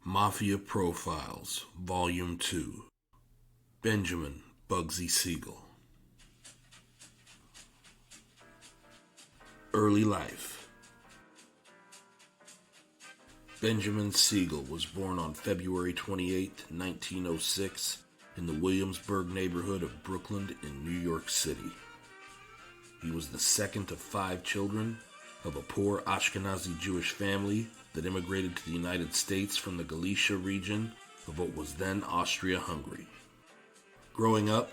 Mafia Profiles, Volume 2. Benjamin Bugsy Siegel. Early life. Benjamin Siegel was born on February 28, 1906, in the Williamsburg neighborhood of Brooklyn in New York City. He was the second of 5 children of a poor Ashkenazi Jewish family that immigrated to the United States from the Galicia region of what was then Austria-Hungary. Growing up,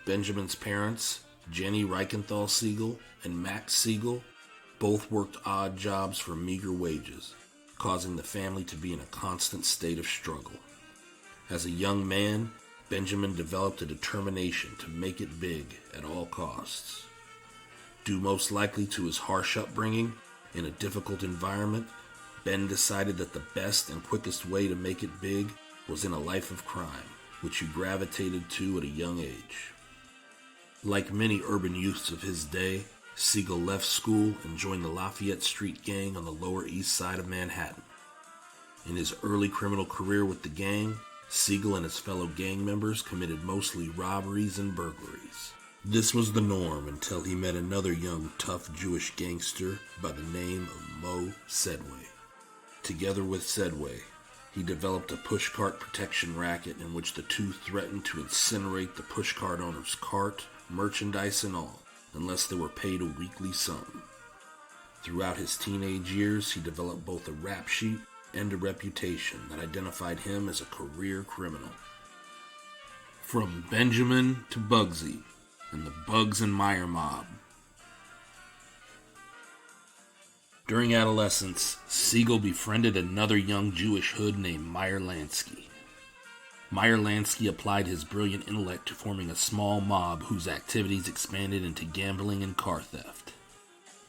Benjamin's parents, Jenny Reichenthal Siegel and Max Siegel, both worked odd jobs for meager wages, causing the family to be in a constant state of struggle. As a young man, Benjamin developed a determination to make it big at all costs. Due most likely to his harsh upbringing in a difficult environment, Ben decided that the best and quickest way to make it big was in a life of crime, which he gravitated to at a young age. Like many urban youths of his day, Siegel left school and joined the Lafayette Street Gang on the Lower East Side of Manhattan. In his early criminal career with the gang, Siegel and his fellow gang members committed mostly robberies and burglaries. This was the norm until he met another young, tough Jewish gangster by the name of Mo Sedway. Together with Sedway, he developed a pushcart protection racket in which the two threatened to incinerate the pushcart owner's cart, merchandise and all, unless they were paid a weekly sum. Throughout his teenage years, he developed both a rap sheet and a reputation that identified him as a career criminal. From Benjamin to Bugsy and the Bugs and Meyer mob. During adolescence, Siegel befriended another young Jewish hood named Meyer Lansky. Meyer Lansky applied his brilliant intellect to forming a small mob whose activities expanded into gambling and car theft.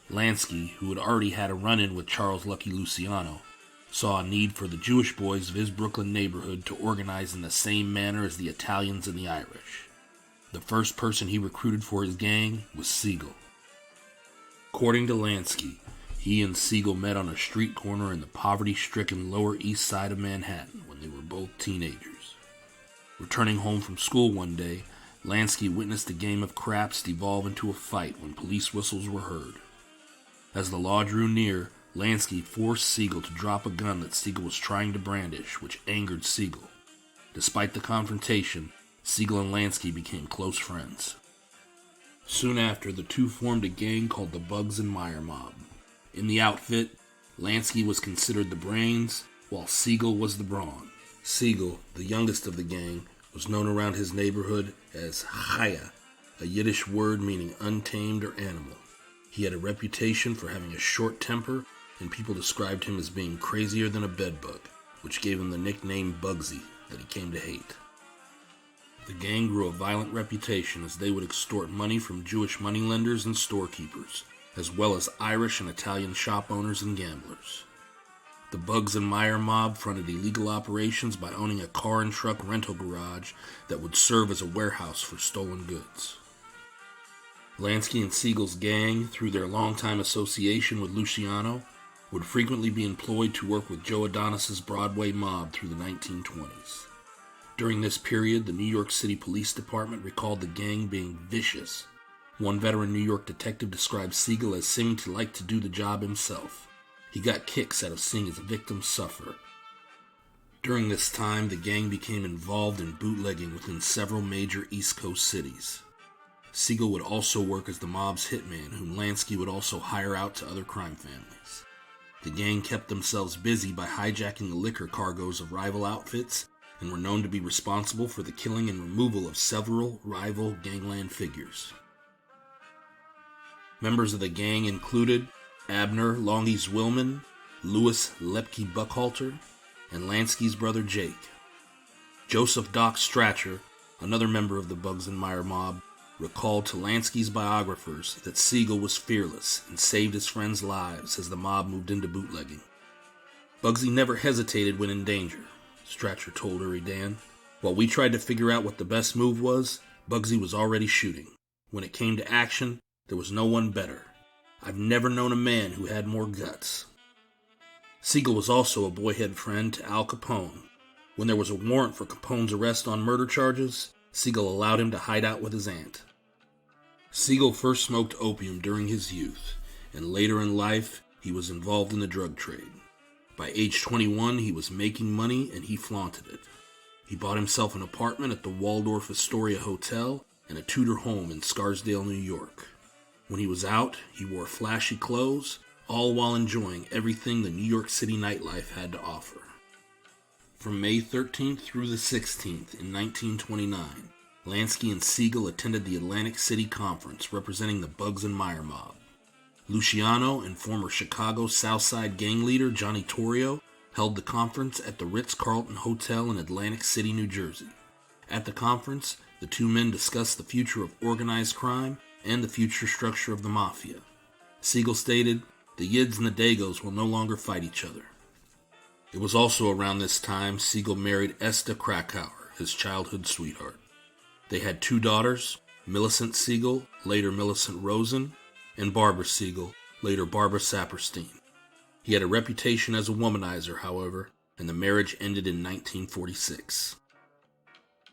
Lansky, who had already had a run-in with Charles Lucky Luciano, saw a need for the Jewish boys of his Brooklyn neighborhood to organize in the same manner as the Italians and the Irish. The first person he recruited for his gang was Siegel. According to Lansky, he and Siegel met on a street corner in the poverty-stricken Lower East Side of Manhattan when they were both teenagers. Returning home from school one day, Lansky witnessed a game of craps devolve into a fight when police whistles were heard. As the law drew near, Lansky forced Siegel to drop a gun that Siegel was trying to brandish, which angered Siegel. Despite the confrontation, Siegel and Lansky became close friends. Soon after, the two formed a gang called the Bugs and Meyer mob. In the outfit, Lansky was considered the brains, while Siegel was the brawn. Siegel, the youngest of the gang, was known around his neighborhood as Chaya, a Yiddish word meaning untamed or animal. He had a reputation for having a short temper, and people described him as being crazier than a bedbug, which gave him the nickname Bugsy that he came to hate. The gang grew a violent reputation as they would extort money from Jewish moneylenders and storekeepers, as well as Irish and Italian shop owners and gamblers. The Bugs and Meyer mob fronted illegal operations by owning a car and truck rental garage that would serve as a warehouse for stolen goods. Lansky and Siegel's gang, through their longtime association with Luciano, would frequently be employed to work with Joe Adonis's Broadway mob through the 1920s. During this period, the New York City Police Department recalled the gang being vicious. One veteran New York detective described Siegel as seeming to like to do the job himself. He got kicks out of seeing his victims suffer. During this time, the gang became involved in bootlegging within several major East Coast cities. Siegel would also work as the mob's hitman, whom Lansky would also hire out to other crime families. The gang kept themselves busy by hijacking the liquor cargoes of rival outfits and were known to be responsible for the killing and removal of several rival gangland figures. Members of the gang included Abner Longies Willman, Louis Lepke Buchalter, and Lansky's brother Jake. Joseph Doc Stratcher, another member of the Bugs and Meyer mob, recalled to Lansky's biographers that Siegel was fearless and saved his friends' lives as the mob moved into bootlegging. Bugsy never hesitated when in danger, Stratcher told Uri Dan. While we tried to figure out what the best move was, Bugsy was already shooting. When it came to action, there was no one better. I've never known a man who had more guts. Siegel was also a boyhood friend to Al Capone. When there was a warrant for Capone's arrest on murder charges, Siegel allowed him to hide out with his aunt. Siegel first smoked opium during his youth, and later in life, he was involved in the drug trade. By age 21, he was making money and he flaunted it. He bought himself an apartment at the Waldorf Astoria Hotel and a Tudor home in Scarsdale, New York. When he was out, he wore flashy clothes, all while enjoying everything the New York City nightlife had to offer. From May 13th through the 16th in 1929, Lansky and Siegel attended the Atlantic City Conference representing the Bugs and Meyer mob. Luciano and former Chicago Southside gang leader Johnny Torrio held the conference at the Ritz-Carlton Hotel in Atlantic City, New Jersey. At the conference, the two men discussed the future of organized crime and the future structure of the Mafia. Siegel stated, "The Yids and the Dagos will no longer fight each other." It was also around this time Siegel married Esta Krakauer, his childhood sweetheart. They had two daughters, Millicent Siegel, later Millicent Rosen, and Barbara Siegel, later Barbara Saperstein. He had a reputation as a womanizer, however, and the marriage ended in 1946.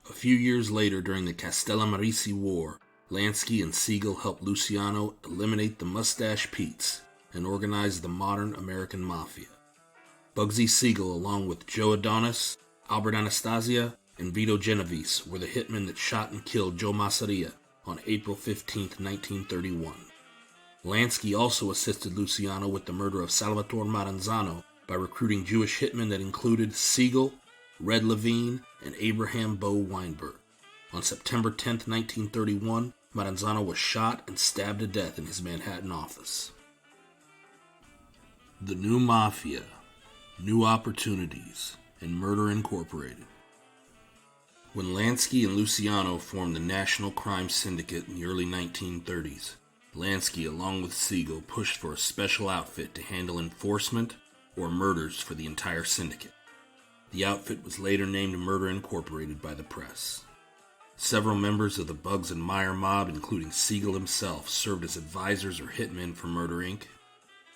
A few years later, during the Castellamarese War, Lansky and Siegel helped Luciano eliminate the Mustache Petes and organize the modern American Mafia. Bugsy Siegel, along with Joe Adonis, Albert Anastasia, and Vito Genovese, were the hitmen that shot and killed Joe Masseria on April 15, 1931. Lansky also assisted Luciano with the murder of Salvatore Maranzano by recruiting Jewish hitmen that included Siegel, Red Levine, and Abraham Bo Weinberg. On September 10, 1931, Maranzano was shot and stabbed to death in his Manhattan office. The New Mafia, New Opportunities, and Murder Incorporated. When Lansky and Luciano formed the National Crime Syndicate in the early 1930s, Lansky, along with Siegel, pushed for a special outfit to handle enforcement or murders for the entire syndicate. The outfit was later named Murder Incorporated by the press. Several members of the Bugs and Meyer mob, including Siegel himself, served as advisors or hitmen for Murder Inc.,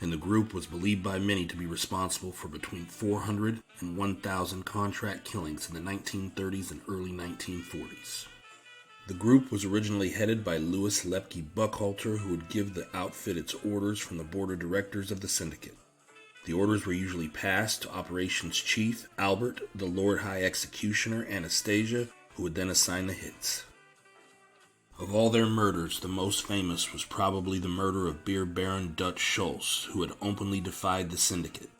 and the group was believed by many to be responsible for between 400 and 1,000 contract killings in the 1930s and early 1940s. The group was originally headed by Lepke Buchalter, who would give the outfit its orders from the board of directors of the syndicate. The orders were usually passed to Operations Chief Albert, the Lord High Executioner Anastasia, who would then assign the hits. Of all their murders, the most famous was probably the murder of Beer Baron Dutch Schultz, who had openly defied the syndicate.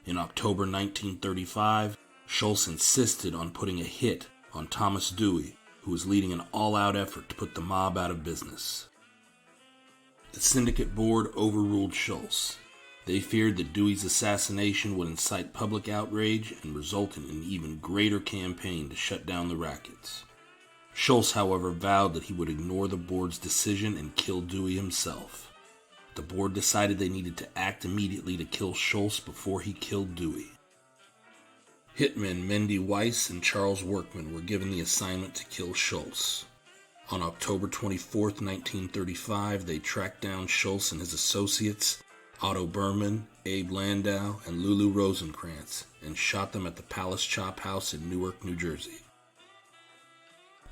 In October 1935, Schultz insisted on putting a hit on Thomas Dewey, who was leading an all-out effort to put the mob out of business. The syndicate board overruled Schultz. They feared that Dewey's assassination would incite public outrage and result in an even greater campaign to shut down the rackets. Schultz, however, vowed that he would ignore the board's decision and kill Dewey himself. The board decided they needed to act immediately to kill Schultz before he killed Dewey. Hitmen Mendy Weiss and Charles Workman were given the assignment to kill Schultz. On October 24, 1935, they tracked down Schultz and his associates, Otto Berman, Abe Landau, and Lulu Rosenkrantz, and shot them at the Palace Chop House in Newark, New Jersey.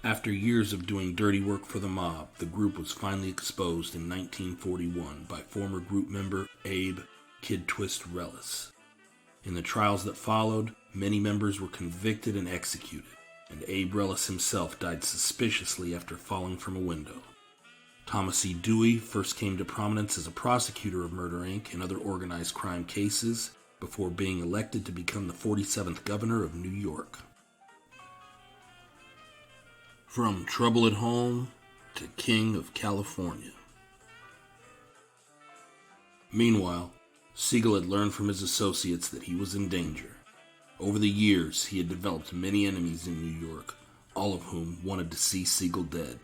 After years of doing dirty work for the mob, the group was finally exposed in 1941 by former group member Abe Kid Twist Rellis. In the trials that followed, many members were convicted and executed, and Abe Rellis himself died suspiciously after falling from a window. Thomas E. Dewey first came to prominence as a prosecutor of Murder Inc. and other organized crime cases before being elected to become the 47th governor of New York. From trouble at home to King of Cailfornia. Meanwhile, Siegel had learned from his associates that he was in danger. Over the years, he had developed many enemies in New York, all of whom wanted to see Siegel dead.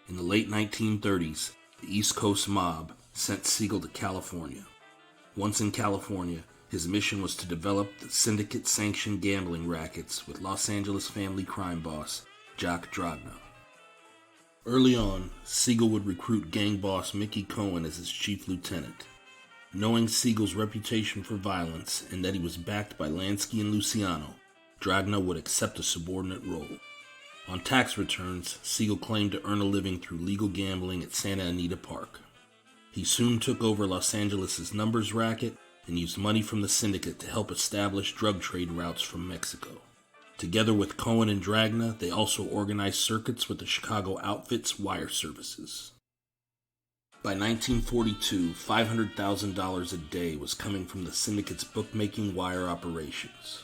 In the late 1930s, the East Coast mob sent Siegel to California. Once in California, his mission was to develop the syndicate-sanctioned gambling rackets with Los Angeles family crime boss Jack Dragna. Early on, Siegel would recruit gang boss Mickey Cohen as his chief lieutenant. Knowing Siegel's reputation for violence and that he was backed by Lansky and Luciano, Dragna would accept a subordinate role. On tax returns, Siegel claimed to earn a living through legal gambling at Santa Anita Park. He soon took over Los Angeles' numbers racket and used money from the syndicate to help establish drug trade routes from Mexico. Together with Cohen and Dragna, they also organized circuits with the Chicago outfit's wire services. By 1942, $500,000 a day was coming from the syndicate's bookmaking wire operations.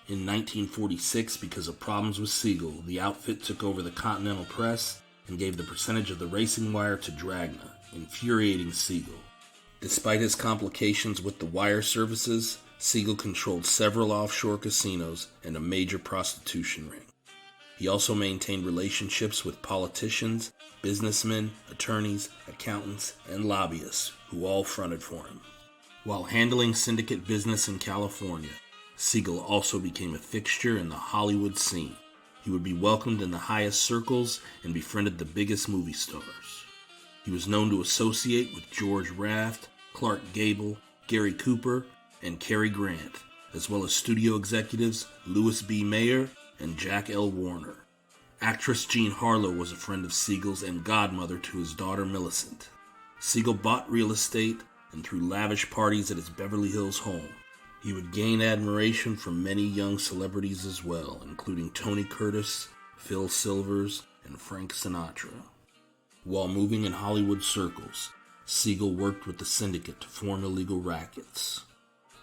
In 1946, because of problems with Siegel, the outfit took over the Continental Press and gave the percentage of the racing wire to Dragna, infuriating Siegel. Despite his complications with the wire services, Siegel controlled several offshore casinos and a major prostitution ring. He also maintained relationships with politicians, businessmen, attorneys, accountants, and lobbyists who all fronted for him. While handling syndicate business in California, Siegel also became a fixture in the Hollywood scene. He would be welcomed in the highest circles and befriended the biggest movie stars. He was known to associate with George Raft, Clark Gable, Gary Cooper, and Cary Grant, as well as studio executives Louis B. Mayer and Jack L. Warner. Actress Jean Harlow was a friend of Siegel's and godmother to his daughter Millicent. Siegel bought real estate and threw lavish parties at his Beverly Hills home. He would gain admiration from many young celebrities as well, including Tony Curtis, Phil Silvers, and Frank Sinatra. While moving in Hollywood circles, Siegel worked with the syndicate to form illegal rackets.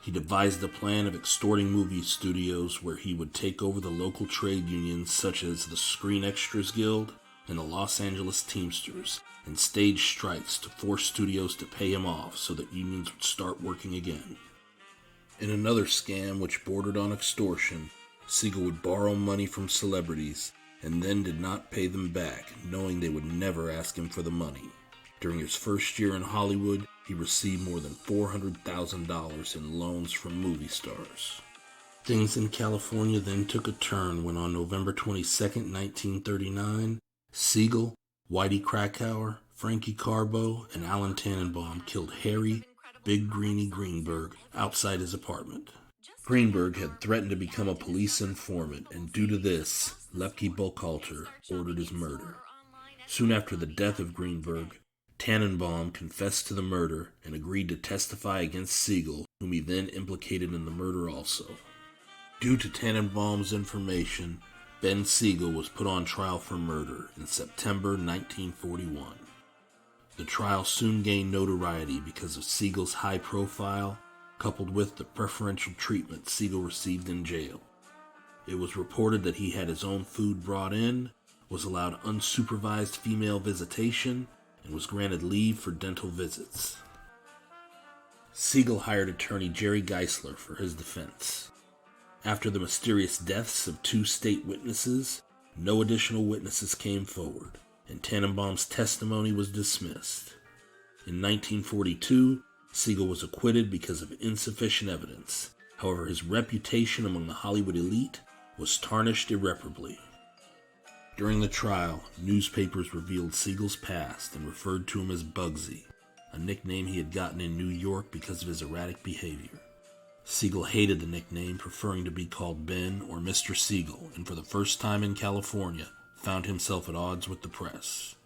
He devised a plan of extorting movie studios where he would take over the local trade unions such as the Screen Extras Guild and the Los Angeles Teamsters and stage strikes to force studios to pay him off so that unions would start working again. In another scam which bordered on extortion, Siegel would borrow money from celebrities and then did not pay them back, knowing they would never ask him for the money. During his first year in Hollywood, he received more than $400,000 in loans from movie stars. Things in California then took a turn when on November 22, 1939, Siegel, Whitey Krakauer, Frankie Carbo, and Alan Tannenbaum killed Harry Big Greenie Greenberg outside his apartment. Greenberg had threatened to become a police informant, and due to this, Lepke Buchalter ordered his murder. Soon after the death of Greenberg, Tannenbaum confessed to the murder and agreed to testify against Siegel, whom he then implicated in the murder also. Due to Tannenbaum's information, Ben Siegel was put on trial for murder in September 1941. The trial soon gained notoriety because of Siegel's high profile, coupled with the preferential treatment Siegel received in jail. It was reported that he had his own food brought in, was allowed unsupervised female visitation, and was granted leave for dental visits. Siegel hired attorney Jerry Geisler for his defense. After the mysterious deaths of 2 state witnesses, no additional witnesses came forward, and Tannenbaum's testimony was dismissed. In 1942, Siegel was acquitted because of insufficient evidence. However, his reputation among the Hollywood elite was tarnished irreparably. During the trial, newspapers revealed Siegel's past and referred to him as Bugsy, a nickname he had gotten in New York because of his erratic behavior. Siegel hated the nickname, preferring to be called Ben or Mr. Siegel, and for the first time in California, found himself at odds with the press.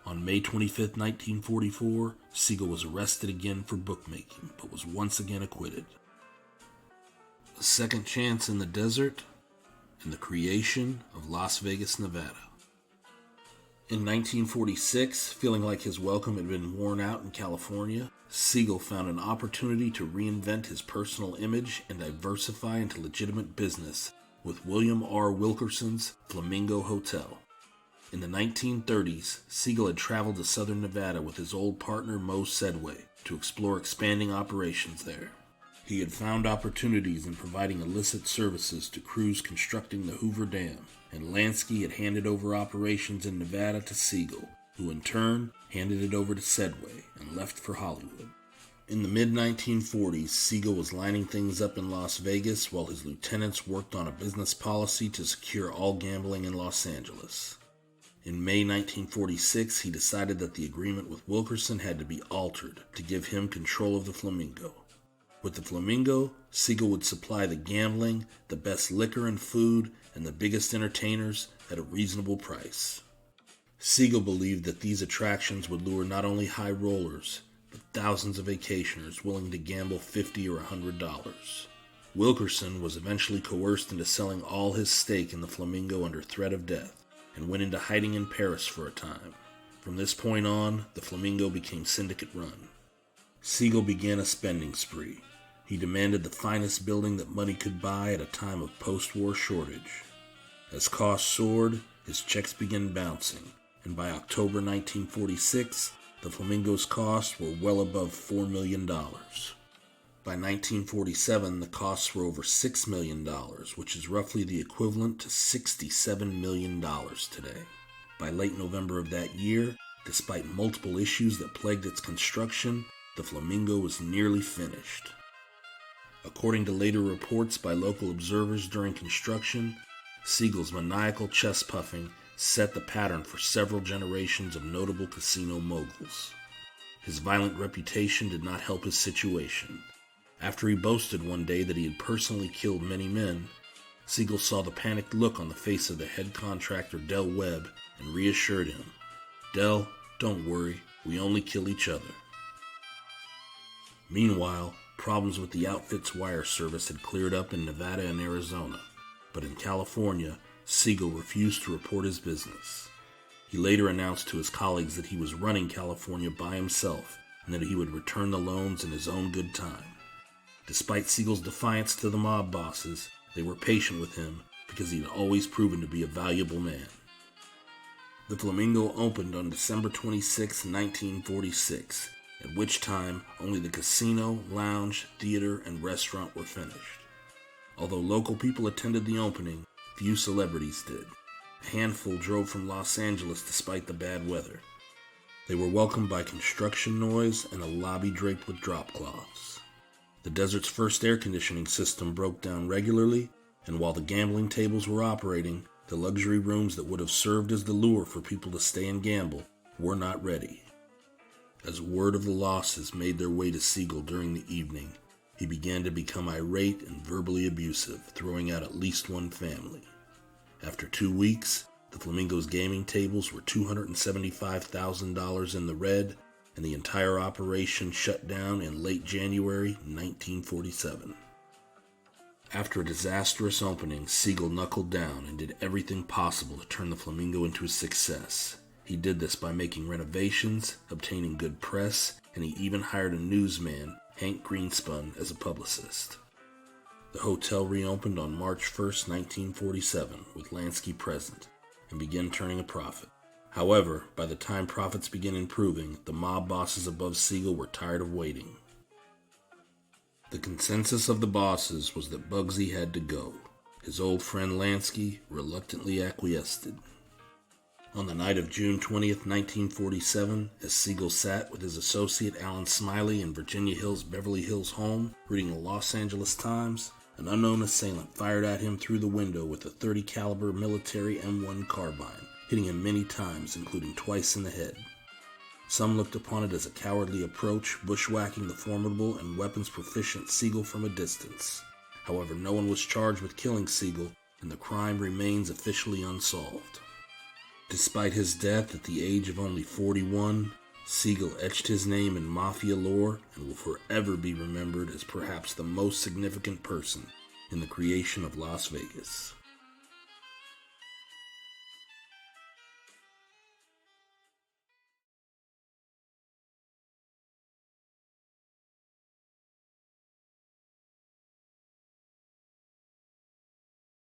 On May 25, 1944, Siegel was arrested again for bookmaking, but was once again acquitted. A second chance in the desert, and the creation of Las Vegas, Nevada. In 1946, feeling like his welcome had been worn out in California, Siegel found an opportunity to reinvent his personal image and diversify into legitimate business with William R. Wilkerson's Flamingo Hotel. In the 1930s, Siegel had traveled to southern Nevada with his old partner Mo Sedway to explore expanding operations there. He had found opportunities in providing illicit services to crews constructing the Hoover Dam, and Lansky had handed over operations in Nevada to Siegel, who in turn handed it over to Sedway and left for Hollywood. In the mid-1940s, Siegel was lining things up in Las Vegas while his lieutenants worked on a business policy to secure all gambling in Los Angeles. In May 1946, he decided that the agreement with Wilkerson had to be altered to give him control of the Flamingo. With the Flamingo, Siegel would supply the gambling, the best liquor and food, and the biggest entertainers at a reasonable price. Siegel believed that these attractions would lure not only high rollers, but thousands of vacationers willing to gamble $50 or $100. Wilkerson was eventually coerced into selling all his stake in the Flamingo under threat of death, and went into hiding in Paris for a time. From this point on, the Flamingo became syndicate run. Siegel began a spending spree. He demanded the finest building that money could buy at a time of post-war shortage. As costs soared, his checks began bouncing, and by October 1946, the Flamingo's costs were well above $4 million. By 1947, the costs were over $6 million, which is roughly the equivalent to $67 million today. By late November of that year, despite multiple issues that plagued its construction, the Flamingo was nearly finished. According to later reports by local observers during construction, Siegel's maniacal chest puffing set the pattern for several generations of notable casino moguls. His violent reputation did not help his situation. After he boasted one day that he had personally killed many men, Siegel saw the panicked look on the face of the head contractor Del Webb and reassured him, "Del, don't worry, we only kill each other." Meanwhile, problems with the outfit's wire service had cleared up in Nevada and Arizona, but in California, Siegel refused to report his business. He later announced to his colleagues that he was running California by himself and that he would return the loans in his own good time. Despite Siegel's defiance to the mob bosses, they were patient with him because he had always proven to be a valuable man. The Flamingo opened on December 26, 1946, at which time only the casino, lounge, theater, and restaurant were finished. Although local people attended the opening, few celebrities did. A handful drove from Los Angeles despite the bad weather. They were welcomed by construction noise and a lobby draped with drop cloths. The desert's first air conditioning system broke down regularly, and while the gambling tables were operating, the luxury rooms that would have served as the lure for people to stay and gamble were not ready. As word of the losses made their way to Siegel during the evening, he began to become irate and verbally abusive, throwing out at least one family. After 2 weeks, the Flamingo's gaming tables were $275,000 in the red, and the entire operation shut down in late January 1947. After a disastrous opening, Siegel knuckled down and did everything possible to turn the Flamingo into a success. He did this by making renovations, obtaining good press, and he even hired a newsman, Hank Greenspun, as a publicist. The hotel reopened on March 1st, 1947, with Lansky present, and began turning a profit. However, by the time profits began improving, the mob bosses above Siegel were tired of waiting. The consensus of the bosses was that Bugsy had to go. His old friend Lansky reluctantly acquiesced. On the night of June 20th, 1947, as Siegel sat with his associate Alan Smiley in Virginia Hill's Beverly Hills home, reading the Los Angeles Times, an unknown assailant fired at him through the window with a .30 caliber military M1 carbine, hitting him many times, including twice in the head. Some looked upon it as a cowardly approach, bushwhacking the formidable and weapons-proficient Siegel from a distance. However, no one was charged with killing Siegel, and the crime remains officially unsolved. Despite his death at the age of only 41, Siegel etched his name in Mafia lore and will forever be remembered as perhaps the most significant person in the creation of Las Vegas.